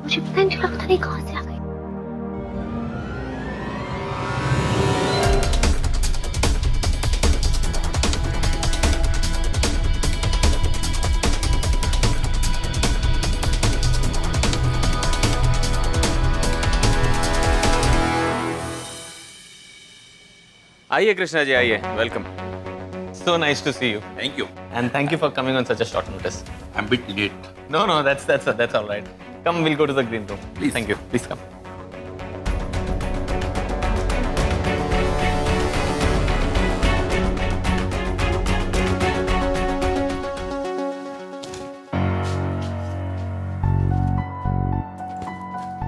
मुझे पता नहीं चला, पता नहीं कहां से आ गई। आइए कृष्णा जी, आइए, welcome. So nice to see you. Thank you. And thank you for coming on such a short notice. I'm a bit late. No, that's all right. Come, we'll go to the green room. Please. Thank you. Please come.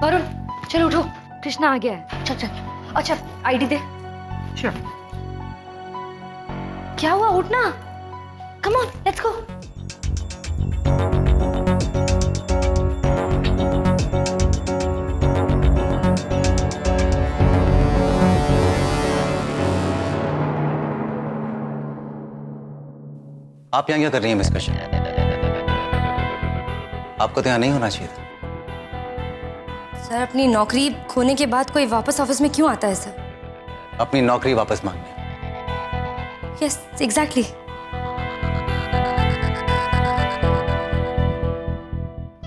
Varun चल उठो, कृष्णा आ गया है। चल चल। अच्छा ID दे। Sure. क्या हुआ, उठना। Come on let's go. आप यहाँ क्या कर रही हैं मिस कश्यप? आपको तो यहाँ नहीं होना चाहिए था। सर, अपनी नौकरी खोने के बाद कोई वापस ऑफिस में क्यों आता है सर? अपनी नौकरी वापस मांगने। Yes exactly.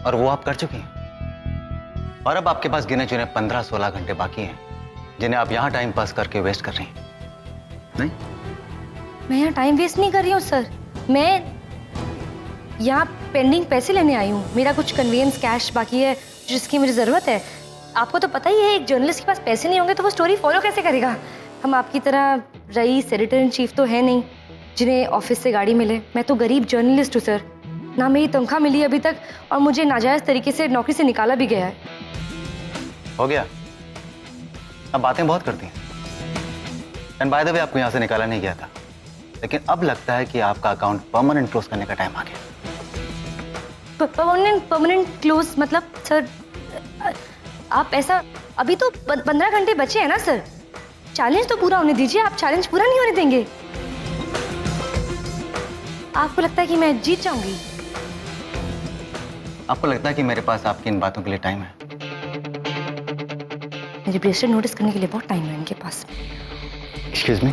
और वो आप कर चुकी हैं। और अब आपके पास गिने चुने 15-16 घंटे बाकी हैं, जिन्हें आप यहाँ टाइम पास करके वेस्ट कर रही हैं। नहीं, मैं यहाँ टाइम वेस्ट नहीं कर रही हूँ सर। मैं यहाँ पेंडिंग पैसे लेने आई हूँ। मेरा कुछ कन्वेंस कैश बाकी है जिसकी मुझे ज़रूरत है। आपको तो पता ही है, एक जर्नलिस्ट के पास पैसे नहीं होंगे तो वो स्टोरी फॉलो कैसे करेगा। हम आपकी तरह रईस एडिटर इन चीफ तो है नहीं जिन्हें ऑफिस से गाड़ी मिले। मैं तो गरीब जर्नलिस्ट हूँ सर। ना मेरी तनख्वाह मिली अभी तक और मुझे नाजायज़ तरीके से नौकरी से निकाला भी गया है। हो गया। अब बातें बहुत करती हैं। एंड बाय द वे, आपको यहाँ से निकाला नहीं गया था, लेकिन अब लगता है कि आपका अकाउंट परमानेंट क्लोज करने का टाइम आ गया। परमानेंट क्लोज मतलब सर, आप ऐसा, अभी तो 15 घंटे बचे हैं ना सर। चैलेंज तो पूरा होने दीजिए। आप चैलेंज पूरा नहीं होने देंगे। आपको लगता है कि मैं जीत जाऊंगी? आपको लगता है कि मेरे पास आपकी इन बातों के लिए टाइम है? मेरे ब्रेसलेट नोटिस करने के लिए बहुत टाइम है इनके पास। Excuse me.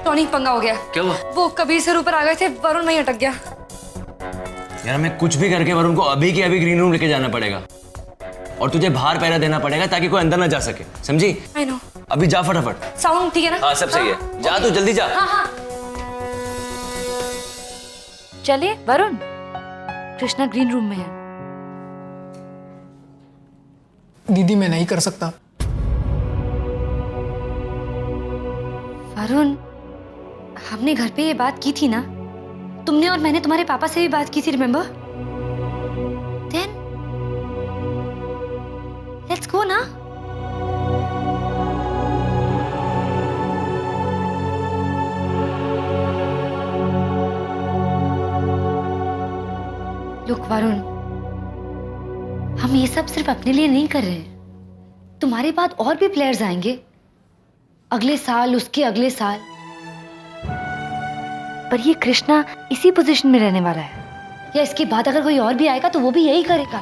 टॉनी, पंगा हो गया। क्या हुआ? वो कबीर सर ऊपर आ गए थे, वरुण वहीं अटक गया। यार मैं कुछ भी करके वरुण को अभी के अभी ग्रीन रूम लेके जाना पड़ेगा और तुझे बाहर पहरा देना पड़ेगा ताकि कोई अंदर ना जा सके, समझी? I know. अभी जा फटाफट। साउंड ठीक है ना? हाँ सब सही है, जा तू जल्दी जा। हाँ हाँ। चलिए वरुण, कृष्णा ग्रीन रूम में है। दीदी मैं नहीं कर सकता। वरुण, हमने घर पे ये बात की थी ना, तुमने और मैंने तुम्हारे पापा से भी बात की थी, रिमेम्बर? देन लेट्स गो ना। लुक वरुण, हम ये सब सिर्फ अपने लिए नहीं कर रहे हैं। तुम्हारे बाद और भी प्लेयर्स आएंगे, अगले साल, उसके अगले साल। पर ये कृष्णा इसी पोजीशन में रहने वाला है, या इसके बाद अगर कोई और भी आएगा तो वो भी यही करेगा।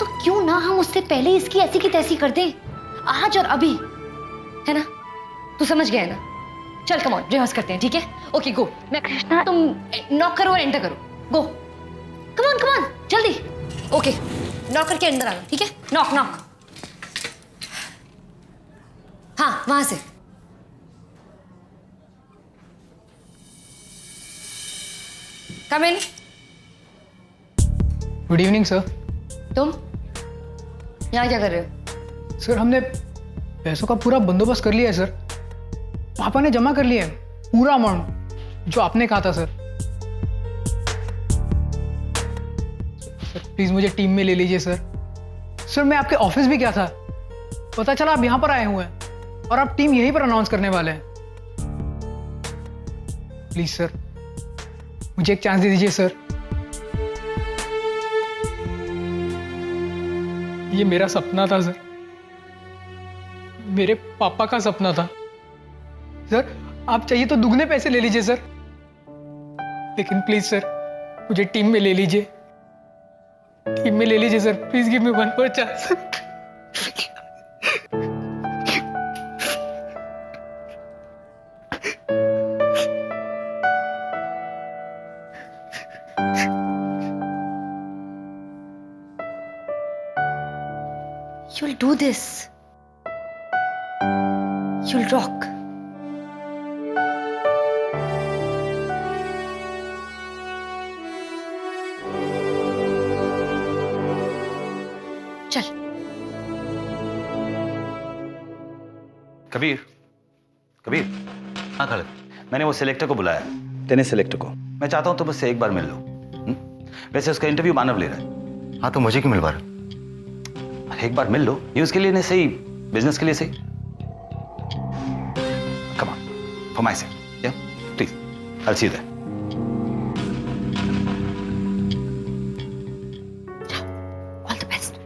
तो क्यों ना हम उससे पहले इसकी ऐसी की तैसी कर दें, आज और अभी, है ना? तू समझ गया है ना? चल कम ऑन, रिहर्स करते हैं, ठीक है? Okay go. मैं कृष्णा, तुम नॉक करो और एंटर करो। गो, कम ऑन जल्दी। ओके, नॉक करके अंदर आना, ठीक है? Knock knock. हाँ, वहां से। Come in. Good evening sir. तुम यहाँ क्या कर रहे हो? सर हमने पैसों का पूरा बंदोबस्त कर लिया है सर। पापा ने जमा कर लिया है पूरा अमाउंट जो आपने कहा था सर। सर प्लीज मुझे टीम में ले लीजिए सर। सर मैं आपके ऑफिस भी गया था, पता चला आप यहाँ पर आए हुए हैं और आप टीम यहीं पर अनाउंस करने वाले हैं। प्लीज सर, मुझे एक चांस दे दीजिए सर। ये मेरा सपना था सर, मेरे पापा का सपना था सर। आप चाहिए तो दुगने पैसे ले लीजिए सर, लेकिन प्लीज सर मुझे टीम में ले लीजिए, टीम में ले लीजिए sir. Please give me one more chance. You'll do this. You'll rock. चल। कबीर, कबीर। हाँ खालिद, मैंने वो सिलेक्टर को बुलाया, टेनिस सिलेक्टर को। मैं चाहता हूँ तुम उससे एक बार मिल लो। वैसे उसका इंटरव्यू मानव ले रहा है। हाँ तो मुझे क्यों मिलवा रहा? अरे एक बार मिल लो, न्यूज के लिए नहीं सही, बिजनेस के लिए सही। Come on, for my sake, या please, I will see you there. All the best.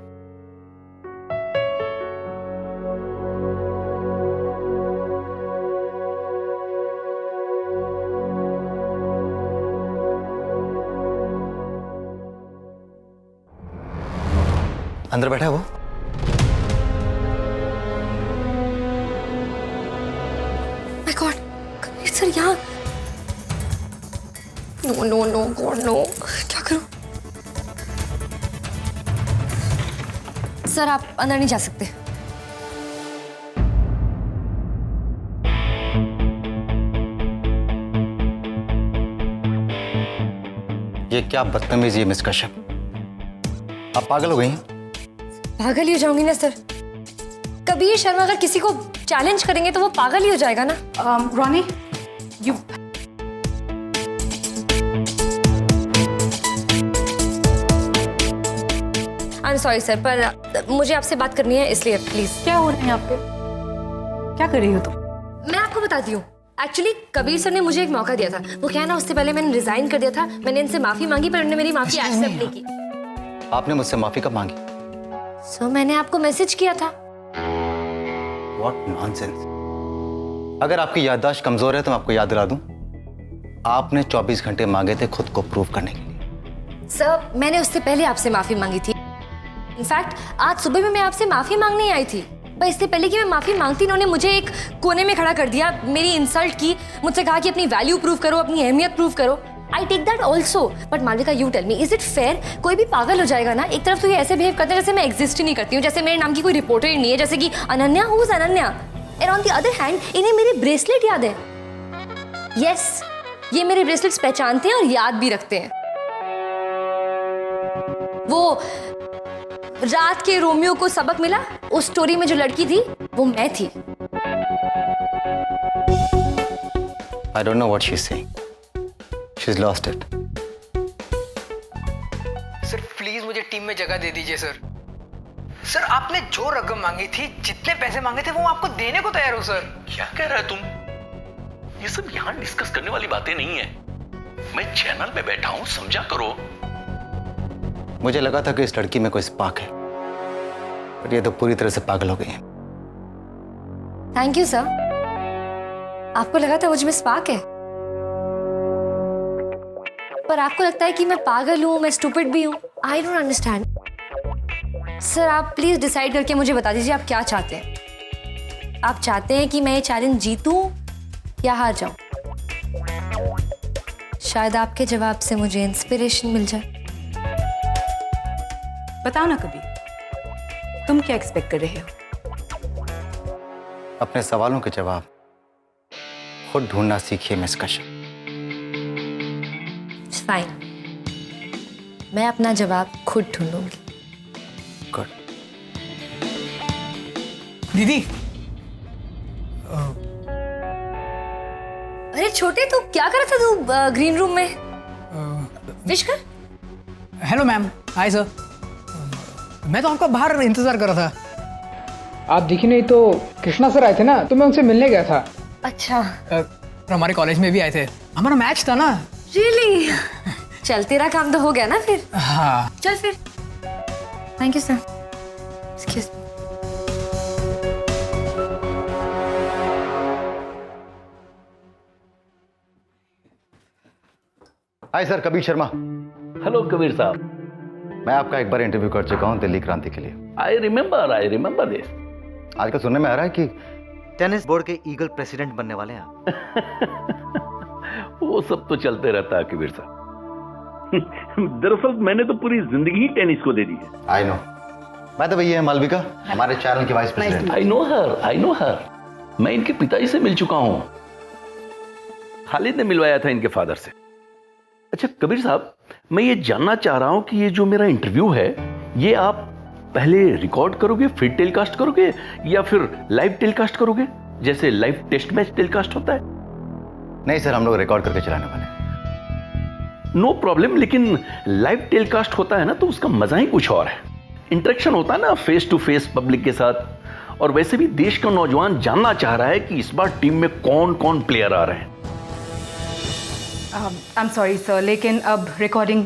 अंदर बैठा है वो? My God, कबीर सर यहाँ। No, no, no, God, no. क्या करूं? सर आप अंदर नहीं जा सकते। ये क्या बदतमीजी है मिस कश्यप, आप पागल हो गई हैं? पागल ही हो जाऊंगी ना सर। कबीर शर्मा अगर किसी को चैलेंज करेंगे तो वो पागल ही हो जाएगा ना। Ronnie, you I am sorry sir, पर मुझे आपसे बात करनी है इसलिए प्लीज। क्या हो रहा है यहाँ पे? क्या कर रही हो तुम? मैं आपको बताती हूँ। एक्चुअली कबीर सर ने मुझे एक मौका दिया था। वो क्या है ना, उससे पहले मैंने रिजाइन कर दिया था। मैंने इनसे माफी मांगी पर उन्होंने मेरी माफी एक्सेप्ट नहीं की। आपने मुझसे माफी कब मांगी? सर मैंने आपको मैसेज किया था। What nonsense! अगर आपकी याददाश्त कमजोर है तो मैं आपको याद दिला दूं, आपने 24 घंटे मांगे थे खुद को प्रूव करने के लिए। सर मैंने उससे पहले आपसे माफी मांगी थी। इनफैक्ट आज सुबह में मैं आपसे माफी मांगने आई थी, पर इससे पहले कि मैं माफी मांगती इन्होंने मुझे एक कोने में खड़ा कर दिया, मेरी इंसल्ट की, मुझसे कहा कि अपनी वैल्यू प्रूव करो, अपनी अहमियत प्रूव करो। I take that also, but Malvika you tell me, is it fair? कोई भी पागल हो जाएगा ना। एक तरफ तो ये ऐसे बिहेव करते हैं जैसे मैं एग्जिस्ट ही नहीं करती हूँ, जैसे मेरे नाम की कोई रिपोर्टर ही नहीं है, जैसे कि Ananya, who is Ananya? And on the other hand इन्हें मेरी ब्रेसलेट याद है। यस, ये मेरे ब्रेसलेट्स पहचानते हैं और याद भी रखते हैं। वो रात के रोमियो को सबक मिला, उस स्टोरी में जो लड़की थी वो मैं थी। I don't know what she's saying. She's lost it. Sir please मुझे टीम में जगह दे दीजिए सर। सर आपने जो रकम मांगी थी, जितने पैसे मांगे थे, वो मैं आपको देने को तैयार हूं सर। क्या कह रहा है तुम? ये सब यहाँ डिस्कस करने वाली बातें नहीं है। मैं चैनल पे बैठा हूं, समझा करो। मुझे लगा था कि इस लड़की में कोई स्पार्क है, पर ये तो पूरी तरह से पागल हो गई है। Thank you sir. आपको लगा था मुझ में स्पार्क है, पर आपको लगता है कि मैं पागल हूं, मैं स्टूपिड भी हूं। I don't understand. सर आप प्लीज डिसाइड करके मुझे बता दीजिए आप क्या चाहते हैं। आप चाहते हैं कि मैं ये चैलेंज जीतूं या हार जाऊं? शायद आपके जवाब से मुझे इंस्पिरेशन मिल जाए। बताओ ना कबीर, तुम क्या एक्सपेक्ट कर रहे हो? अपने सवालों के जवाब खुद ढूंढना सीखिए मिस कश्यप। फाइन, मैं अपना जवाब खुद ढूंढूंगी। गुड। दीदी, अरे छोटे, तू क्या कर रहा था तू ग्रीन रूम में? विश कर। Hello ma'am. Hi sir. मैं तो आपका बाहर इंतजार कर रहा था। आप दिखी नहीं तो कृष्णा सर आए थे ना, तो मैं उनसे मिलने गया था। अच्छा और हमारे कॉलेज में भी आए थे, हमारा मैच था ना। रियली? चल तेरा काम तो हो गया ना फिर। हाँ चल फिर। Thank you sir. Excuse. Hi sir, Kabir Sharma. Hello Kabir साहब, मैं आपका एक बार इंटरव्यू कर चुका हूँ दिल्ली क्रांति के लिए। I remember this. आजकल सुनने में आ रहा है कि टेनिस बोर्ड के ईगल प्रेसिडेंट बनने वाले हैं आप। वो सब तो चलते रहता है कबीर साहब। दरअसल मैंने तो पूरी जिंदगी ही टेनिस को दे दी है। I know. मैं तो भैया मालविका, हमारे चैनल की वाइस प्रेसिडेंट। आई नो हर। मैं इनके पिताजी से मिल चुका हूं। खालिद ने मिलवाया था इनके फादर से। अच्छा कबीर साहब, मैं ये जानना चाह रहा हूं कि ये जो मेरा इंटरव्यू है, ये आप पहले रिकॉर्ड करोगे फिर टेलीकास्ट करोगे या फिर लाइव टेलीकास्ट करोगे, जैसे लाइव टेस्ट मैच टेलीकास्ट होता है? नहीं सर, हम लोग रिकॉर्ड करके चलाने वाले हैं। नो प्रॉब्लम, लेकिन लाइव टेलीकास्ट होता है ना तो उसका मजा ही कुछ और है। इंटरेक्शन होता है ना फेस टू फेस पब्लिक के साथ। और वैसे भी देश का नौजवान जानना चाह रहा है कि इस बार टीम में कौन कौन प्लेयर आ रहे हैं। आई एम सॉरी सर, लेकिन अब रिकॉर्डिंग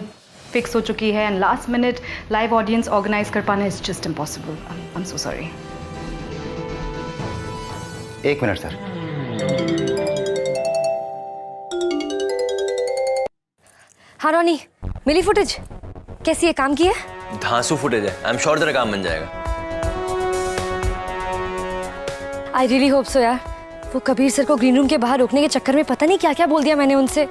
फिक्स हो चुकी है and last minute live audience organise कर पाना is just impossible. I am so sorry. एक मिनट सर। हाँ रोनी, मिली फुटेज? कैसी है, काम की है? धांसू फुटेज है, आई एम श्योर तेरा काम बन जाएगा। आई रियली होप सो यार। वो कबीर सर को ग्रीन रूम के बाहर रोकने के चक्कर में पता नहीं क्या क्या बोल दिया मैंने उनसे।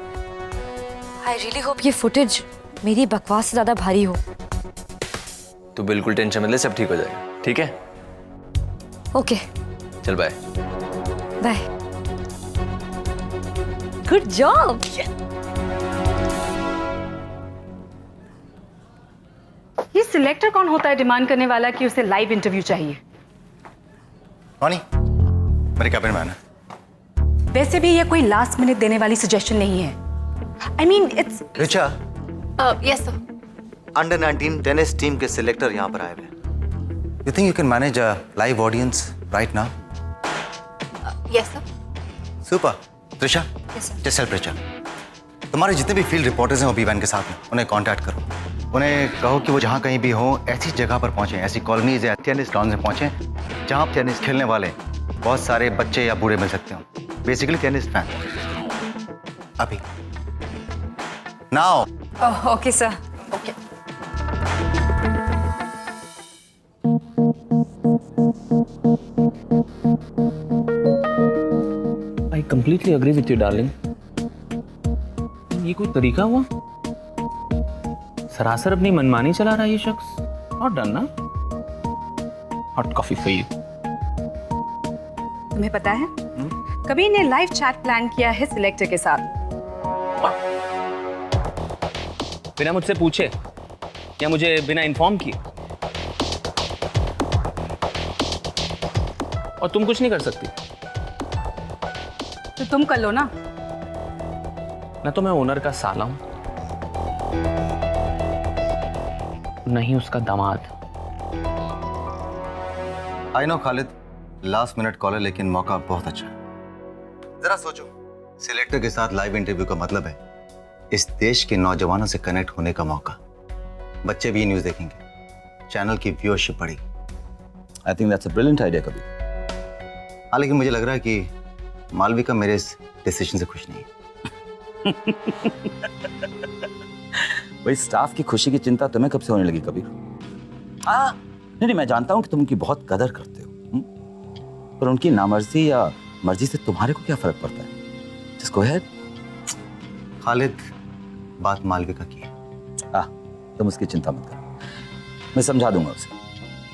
आई रियली होप ये फुटेज मेरी बकवास से ज्यादा भारी हो। तू बिल्कुल टेंशन मत ले, सब ठीक हो जाएगा, ठीक है? ओके चल बाय। बाय। Good job. ये सिलेक्टर कौन होता है डिमांड करने वाला कि उसे लाइव इंटरव्यू चाहिए? रोनी, मेरे कैबिन में आना। वैसे भी ये कोई लास्ट मिनट देने वाली सजेशन नहीं है। I mean it's Richa, yes sir. Under 19 tennis team के सिलेक्टर यहाँ पर आए हुए हैं। You think you can manage a live audience right now? Yes sir. Super. Trisha, just help Richa. तुम्हारे जितने भी फील्ड रिपोर्टर्स हैं वो वैन के साथ हैं, उन्हें कांटेक्ट करो। उन्हें कहो कि वो जहाँ कहीं भी हो ऐसी जगह पर पहुंचे, ऐसी कॉलोनीज या टेनिस ग्राउंड में पहुंचे जहाँ टेनिस खेलने वाले बहुत सारे बच्चे या बूढ़े मिल सकते हो। Basically tennis fan. अभी now. Okay sir. Okay. I completely agree with you, darling. ये कोई तरीका हुआ? सरासर अपनी मनमानी चला रहा है ये शख्स। Not done ना? Hot coffee for you. तुम्हें पता है कबीर ने लाइव चैट प्लान किया है सिलेक्टर के साथ। बिना मुझसे पूछे या मुझे बिना इन्फॉर्म किए, और तुम कुछ नहीं कर सकती। तो तुम कर लो ना। ना तो मैं ओनर का साला हूं, नहीं उसका दामाद। I know Khalid, last minute call है लेकिन मौका बहुत अच्छा है। जरा सोचो, सिलेक्टर के साथ लाइव इंटरव्यू का मतलब है इस देश के नौजवानों से कनेक्ट होने का मौका। बच्चे भी न्यूज देखेंगे, चैनल की व्यूअरशिप बढ़ेगी। I think that's a brilliant idea कभी। हाँ, लेकिन मुझे लग रहा है कि मालविका मेरे इस डिसीजन से खुश नहीं है। भाई, स्टाफ की खुशी की चिंता तुम्हें कब से होने लगी कबीर? हाँ, नहीं, मैं जानता हूं कि तुम उनकी बहुत कदर करते हो, पर उनकी नामर्जी या मर्जी से तुम्हारे को क्या फर्क पड़ता है? Just go ahead. खालिद, बात मालविका की है। तुम उसकी चिंता मत करो, मैं समझा दूंगा उसे।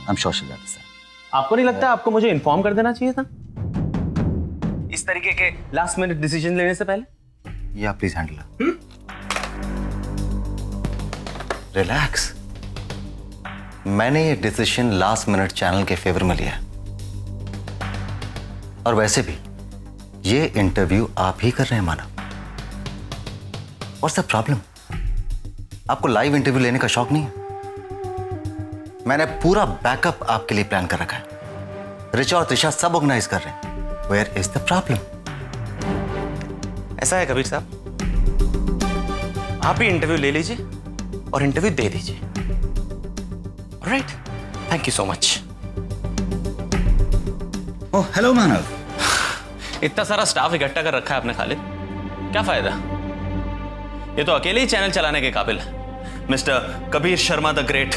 I'm sure she'll understand. आपको नहीं लगता आपको मुझे इन्फॉर्म कर देना चाहिए था इस तरीके के लास्ट मिनट डिसीजन लेने से पहले? या प्लीज हैंडल। रिलैक्स। मैंने ये डिसीजन लास्ट मिनट चैनल के फेवर में लिया, और वैसे भी ये इंटरव्यू आप ही कर रहे हैं माना। What's the problem? आपको लाइव इंटरव्यू लेने का शौक नहीं है? मैंने पूरा बैकअप आपके लिए प्लान कर रखा है। ऋचा और त्रिशा सब ऑर्गेनाइज कर रहे हैं। Where is the problem? ऐसा है कबीर साहब, आप ही इंटरव्यू ले लीजिए और इंटरव्यू दे दीजिए। Alright, thank you so much. Oh hello Manav. इतना सारा स्टाफ इकट्ठा कर रखा है आपने खालिद, क्या फायदा? ये तो अकेले ही चैनल चलाने के काबिल है, mister Kabir Sharma the great.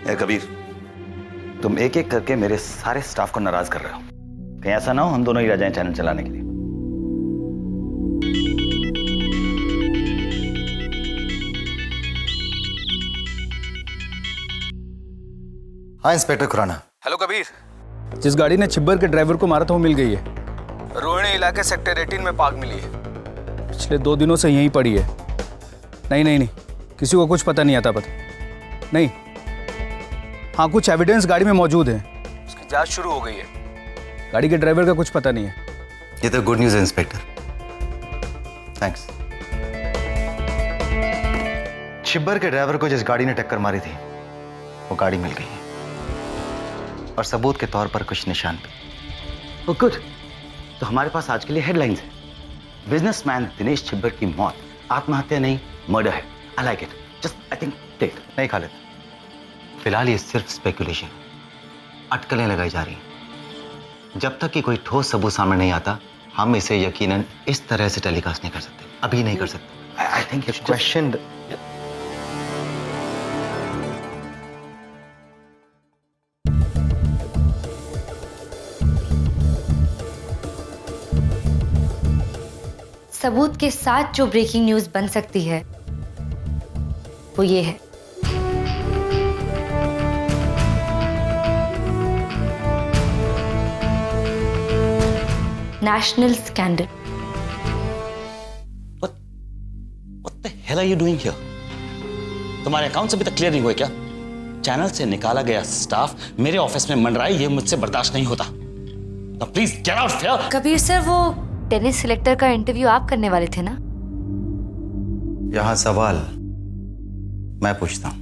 यार कबीर, तुम एक एक करके मेरे सारे स्टाफ को नाराज कर रहे हो। कहीं ऐसा ना हो हम दोनों ही रह जाएं चैनल चलाने के लिए। हाँ इंस्पेक्टर खुराना। हेलो कबीर, जिस गाड़ी ने छिब्बर के ड्राइवर को मारा था वो मिल गई है। रोहिणी इलाके सेक्टर 18 में पार्क मिली है। पिछले 2 दिनों से यहीं पड़ी है। नहीं, किसी को कुछ पता नहीं आता पता नहीं। हाँ, कुछ एविडेंस गाड़ी में मौजूद है, उसकी जांच शुरू हो गई है। गाड़ी के ड्राइवर का कुछ पता नहीं है। ये तो गुड न्यूज़ है इंस्पेक्टर, थैंक्स। छिब्बर के ड्राइवर को जिस गाड़ी ने टक्कर मारी थी वो गाड़ी मिल गई है और सबूत के तौर पर कुछ निशान भी। ओह गुड, तो हमारे पास आज के लिए हेडलाइंस है। बिजनेसमैन दिनेश छिब्बर की मौत आत्महत्या नहीं मर्डर है। I like it, just I think take. नहीं खालिद, फिलहाल ये सिर्फ स्पेकुलेशन, अटकलें लगाई जा रही हैं। जब तक कि कोई ठोस सबूत सामने नहीं आता हम इसे यकीनन इस तरह से टेलीकास्ट नहीं कर सकते, अभी नहीं कर सकते। I think it's question. सबूत के साथ जो ब्रेकिंग न्यूज बन सकती है वो ये है। National scandal. What the hell are you doing here? तुम्हारे अकाउंट्स अभी तक क्लियर नहीं हुए क्या? चैनल से निकाला गया स्टाफ मेरे ऑफिस में मंडराए, ये मुझसे बर्दाश्त नहीं होता। Now please get out here. Kabir sir, वो टेनिस सिलेक्टर का इंटरव्यू आप करने वाले थे ना? यहां सवाल मैं पूछता हूं,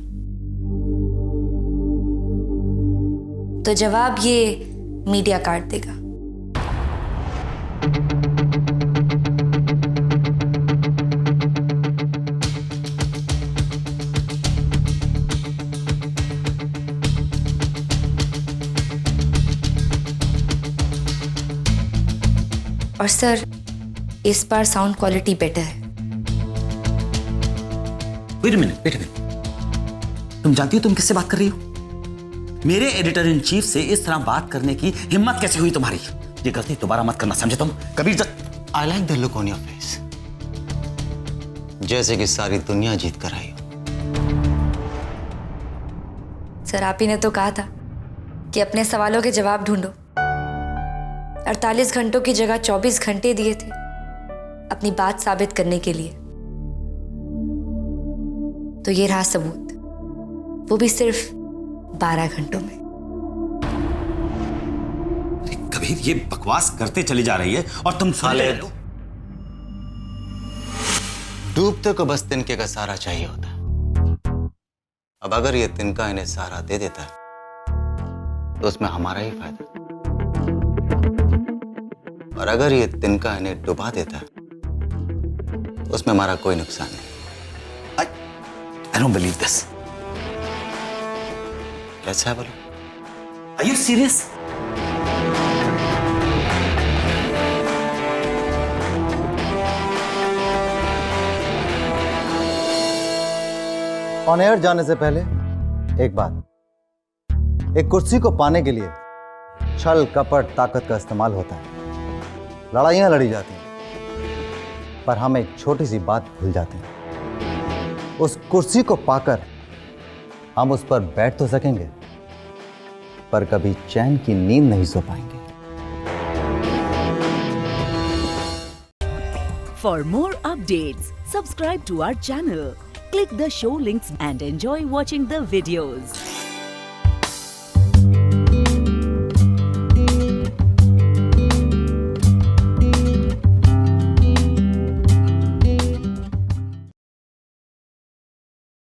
तो जवाब ये मीडिया कार्ड देगा। और सर, इस बार साउंड क्वालिटी बेटर है। Wait a minute. तुम जानती हो तुम किससे बात कर रही हो? मेरे एडिटर इन चीफ से इस तरह बात करने की हिम्मत कैसे हुई तुम्हारी? ये गलती दोबारा मत करना, समझे तुम? Kabir, I like the look on your face, जैसे कि सारी दुनिया जीत कर आई हो। सर, आप ही ने तो कहा था कि अपने सवालों के जवाब ढूंढो। 48 घंटों की जगह 24 घंटे दिए थे अपनी बात साबित करने के लिए। तो ये रहा सबूत, वो भी सिर्फ 12 घंटों में। कबीर, ये बकवास करते चली जा रही है और तुम साले। डूबते को बस तिनके का सहारा चाहिए होता है। अब अगर ये तिनका इन्हें सहारा दे देता है तो उसमें हमारा ही फायदा, और अगर ये तिनका इन्हें डुबा देता है तो उसमें हमारा कोई नुकसान नहीं। I don't believe this. कैसा है बोलो? Are you serious? On air जाने से पहले एक बात, एक कुर्सी को पाने के लिए छल कपट ताकत का इस्तेमाल होता है, लड़ाइयां लड़ी जाती हैं, पर हम एक छोटी सी बात भूल जाते हैं। उस कुर्सी को पाकर हम उस पर बैठ तो सकेंगे, पर कभी चैन की नींद नहीं सो पाएंगे। For more updates, subscribe to our channel, click the show links and enjoy watching the videos.